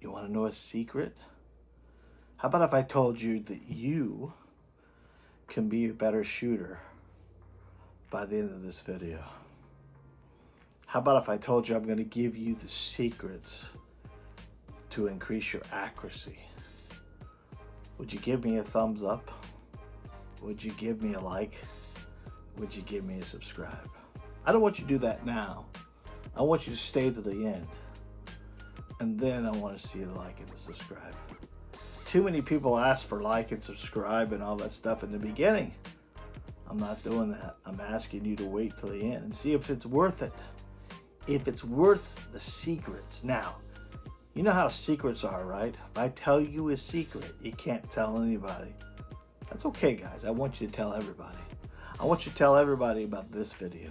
You want to know a secret? How about if I told you that you can be a better shooter by the end of this video? How about if I told you I'm going to give you the secrets to increase your accuracy? Would you give me a thumbs up? Would you give me a like? Would you give me a subscribe? I don't want you to do that now. I want you to stay to the end. And then I want to see the like and the subscribe. Too many people ask for like and subscribe and all that stuff in the beginning. I'm not doing that. I'm asking you to wait till the end and see if it's worth it. If it's worth the secrets. Now, you know how secrets are, right? If I tell you a secret, you can't tell anybody. That's okay, guys. I want you to tell everybody. I want you to tell everybody about this video.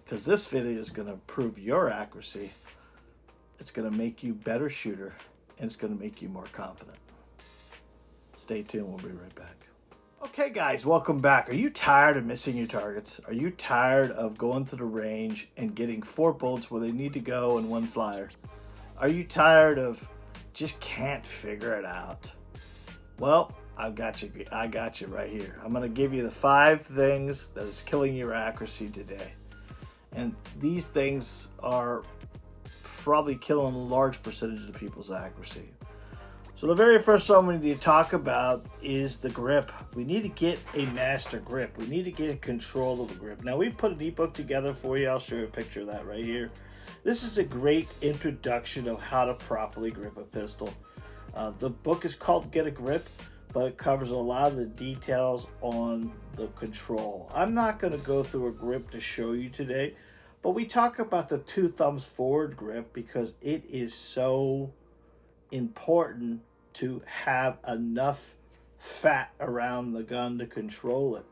Because this video is going to prove your accuracy. It's going to make you a better shooter. And it's going to make you more confident. Stay tuned. We'll be right back. Okay, guys. Welcome back. Are you tired of missing your targets? Are you tired of going to the range and getting 4 bullets where they need to go and 1 flyer? Are you tired of just can't figure it out? Well, I got you right here. I'm going to give you the 5 things that is killing your accuracy today. And these things are probably killing a large percentage of people's accuracy. So the very first one we need to talk about is the grip. We need to get a master grip. We need to get control of the grip. Now, we put an ebook together for you. I'll show you a picture of that right here. This is a great introduction of how to properly grip a pistol. The book is called Get a Grip, but it covers a lot of the details on the control. I'm not going to go through a grip to show you today, but we talk about the 2 thumbs forward grip because it is so important to have enough fat around the gun to control it.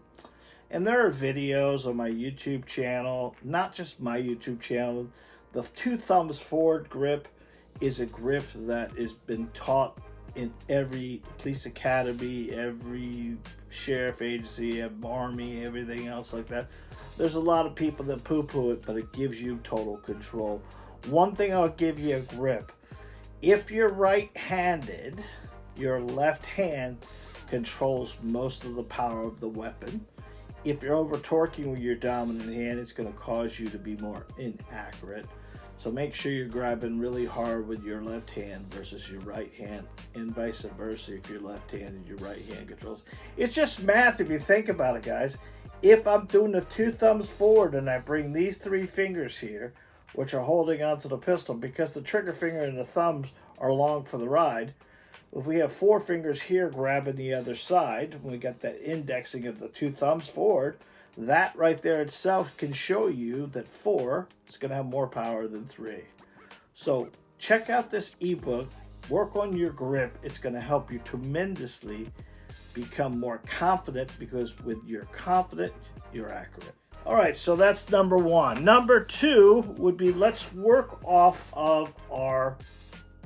And there are videos on my YouTube channel, not just my YouTube channel. The 2 thumbs forward grip is a grip that has been taught in every police academy, every sheriff agency, army, everything else like that. There's a lot of people that poo-poo it, but it gives you total control. One thing I'll give you a grip. If you're right-handed, your left hand controls most of the power of the weapon. If you're over-torquing with your dominant hand, it's going to cause you to be more inaccurate. So make sure you're grabbing really hard with your left hand versus your right hand, and vice versa if you're left-handed, your right hand controls. It's just math if you think about it, guys. If I'm doing the 2 thumbs forward and I bring these 3 fingers here, which are holding onto the pistol, because the trigger finger and the thumbs are long for the ride. If we have 4 fingers here grabbing the other side, we got that indexing of the 2 thumbs forward, that right there itself can show you that 4 is going to have more power than 3. So check out this ebook, work on your grip. It's going to help you tremendously become more confident, because with your confident, you're accurate. All right, so that's number 1. Number 2 would be, let's work off of our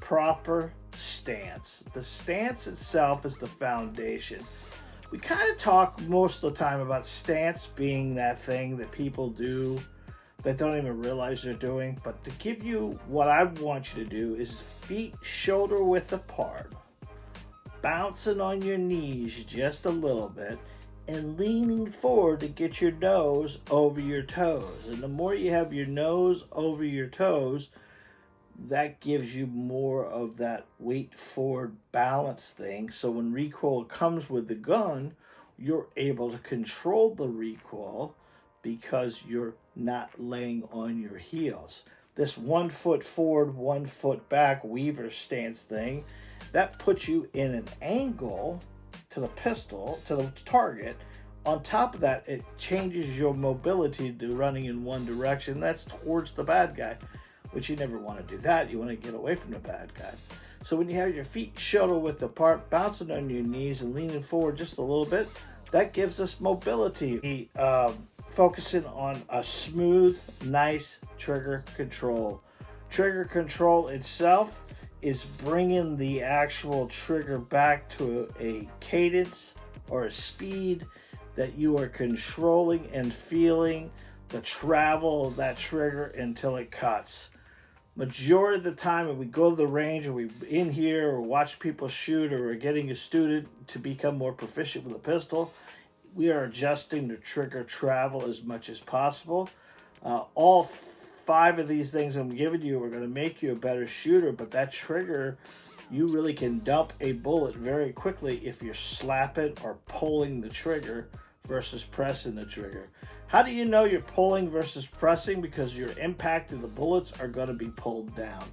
proper stance. The stance itself is the foundation. We kind of talk most of the time about stance being that thing that people do that don't even realize they're doing. But to give you what I want you to do is feet shoulder width apart, bouncing on your knees just a little bit, and leaning forward to get your nose over your toes. And the more you have your nose over your toes, that gives you more of that weight forward balance thing. So when recoil comes with the gun, you're able to control the recoil because you're not laying on your heels. This 1 foot forward, 1 foot back weaver stance thing, that puts you in an angle to the pistol, to the target. On top of that, it changes your mobility to running in one direction. That's towards the bad guy, which you never want to do that. You want to get away from the bad guy. So when you have your feet shoulder width apart, bouncing on your knees and leaning forward just a little bit, that gives us mobility. Focusing on a smooth, nice trigger control. Trigger control itself is bringing the actual trigger back to a cadence or a speed that you are controlling and feeling the travel of that trigger until it cuts. majority of the time when we go to the range or we in here or watch people shoot or we're getting a student to become more proficient with a pistol, we are adjusting the trigger travel as much as possible. All 5 of these things I'm giving you are going to make you a better shooter, but that trigger, you really can dump a bullet very quickly if you're slapping or pulling the trigger versus pressing the trigger. How do you know you're pulling versus pressing? Because your impact of the bullets are going to be pulled down.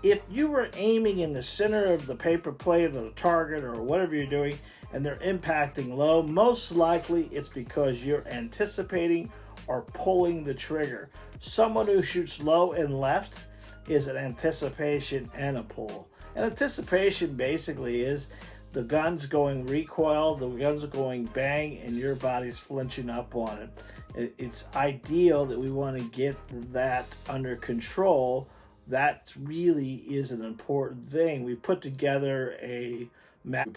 If you were aiming in the center of the paper plate of the target or whatever you're doing and they're impacting low, most likely it's because you're anticipating or pulling the trigger. Someone who shoots low and left is an anticipation and a pull. And anticipation basically is the gun's going recoil, the gun's going bang, and your body's flinching up on it. It's ideal that we want to get that under control. That really is an important thing. We put together a map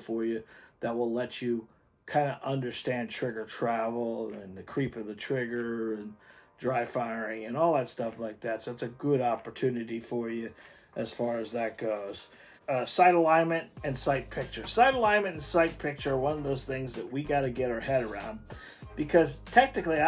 for you that will let you kind of understand trigger travel and the creep of the trigger and dry firing and all that stuff like that. So it's a good opportunity for you as far as that goes. Sight alignment and sight picture. Sight alignment and sight picture are one of those things that we got to get our head around, because technically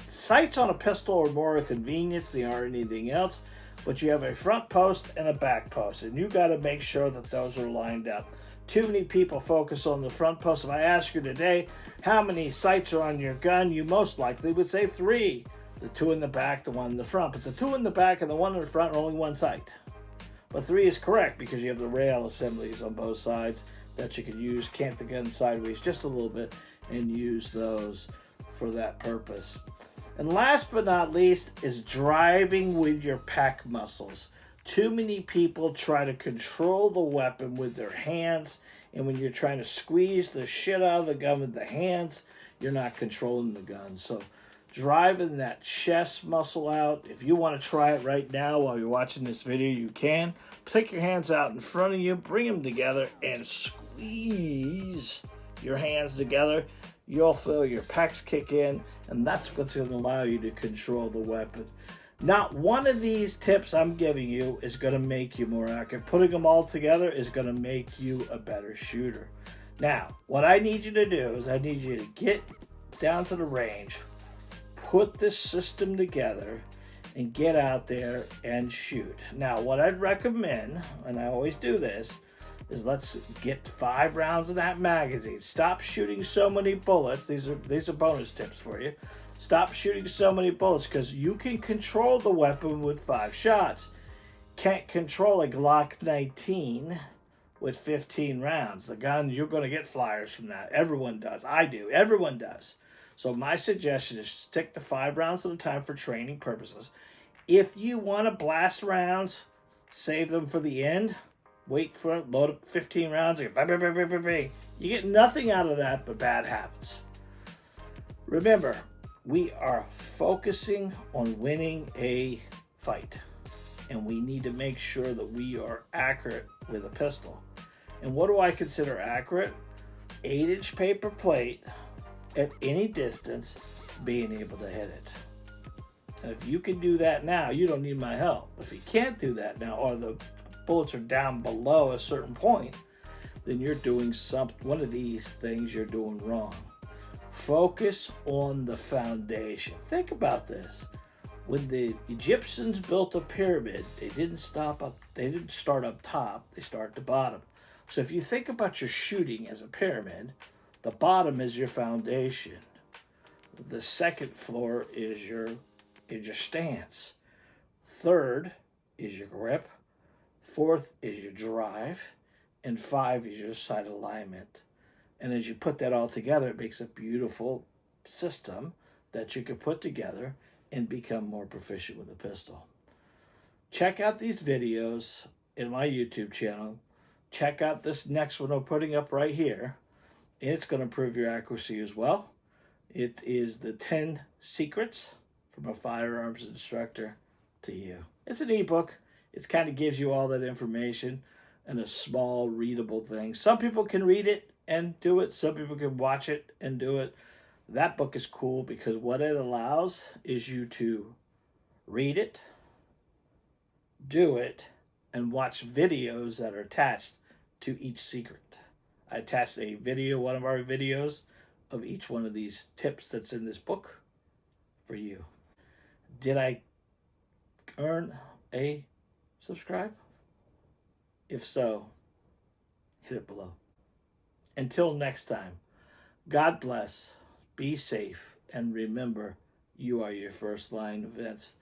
sights on a pistol are more a convenience than are anything else, but you have a front post and a back post, and you got to make sure that those are lined up. Too many people focus on the front post. If I ask you today how many sights are on your gun, you most likely would say 3. The 2 in the back, the 1 in the front. But the 2 in the back and the 1 in the front are only 1 sight. But 3 is correct because you have the rail assemblies on both sides that you can use, cant the gun sideways just a little bit, and use those for that purpose. And last but not least is driving with your pec muscles. Too many people try to control the weapon with their hands, and when you're trying to squeeze the shit out of the gun with the hands, you're not controlling the gun. So driving that chest muscle out. If you want to try it right now while you're watching this video, you can. Take your hands out in front of you, bring them together, and squeeze your hands together. You'll feel your pecs kick in, and that's what's going to allow you to control the weapon. Not one of these tips I'm giving you is going to make you more accurate. Putting them all together is going to make you a better shooter. Now, what I need you to do is I need you to get down to the range, put this system together, and get out there and shoot. Now, what I'd recommend, and I always do this, is let's get 5 rounds in that magazine. Stop shooting so many bullets. These are bonus tips for you. Stop shooting so many bullets, because you can control the weapon with 5 shots. Can't control a Glock 19 with 15 rounds. The gun, you're going to get flyers from that. Everyone does. I do. Everyone does. So my suggestion is stick to 5 rounds at a time for training purposes. If you want to blast rounds, save them for the end. Wait for it, load up 15 rounds. Bang, bang, bang, bang, bang, bang. You get nothing out of that but bad habits. Remember, we are focusing on winning a fight, and we need to make sure that we are accurate with a pistol. And what do I consider accurate? 8-inch paper plate at any distance, being able to hit it. And if you can do that now, you don't need my help. If you can't do that now, or the bullets are down below a certain point, then you're doing one of these things you're doing wrong. Focus on the foundation. Think about this. When the Egyptians built a pyramid, they didn't start up top, they start at the bottom. So if you think about your shooting as a pyramid, the bottom is your foundation. The second floor is your stance. Third is your grip. Fourth is your drive. And 5 is your sight alignment. And as you put that all together, it makes a beautiful system that you can put together and become more proficient with a pistol. Check out these videos in my YouTube channel. Check out this next one I'm putting up right here. And it's going to improve your accuracy as well. It is the 10 secrets from a firearms instructor to you. It's an ebook. It kind of gives you all that information in a small, readable thing. Some people can read it and do it. Some people can watch it and do it. That book is cool because what it allows is you to read it, do it and watch videos that are attached to each secret. I attached a video, one of our videos, of each one of these tips that's in this book for you. Did I earn a subscribe? If so, hit it below. Until next time, God bless, be safe, and remember, you are your first line of defense.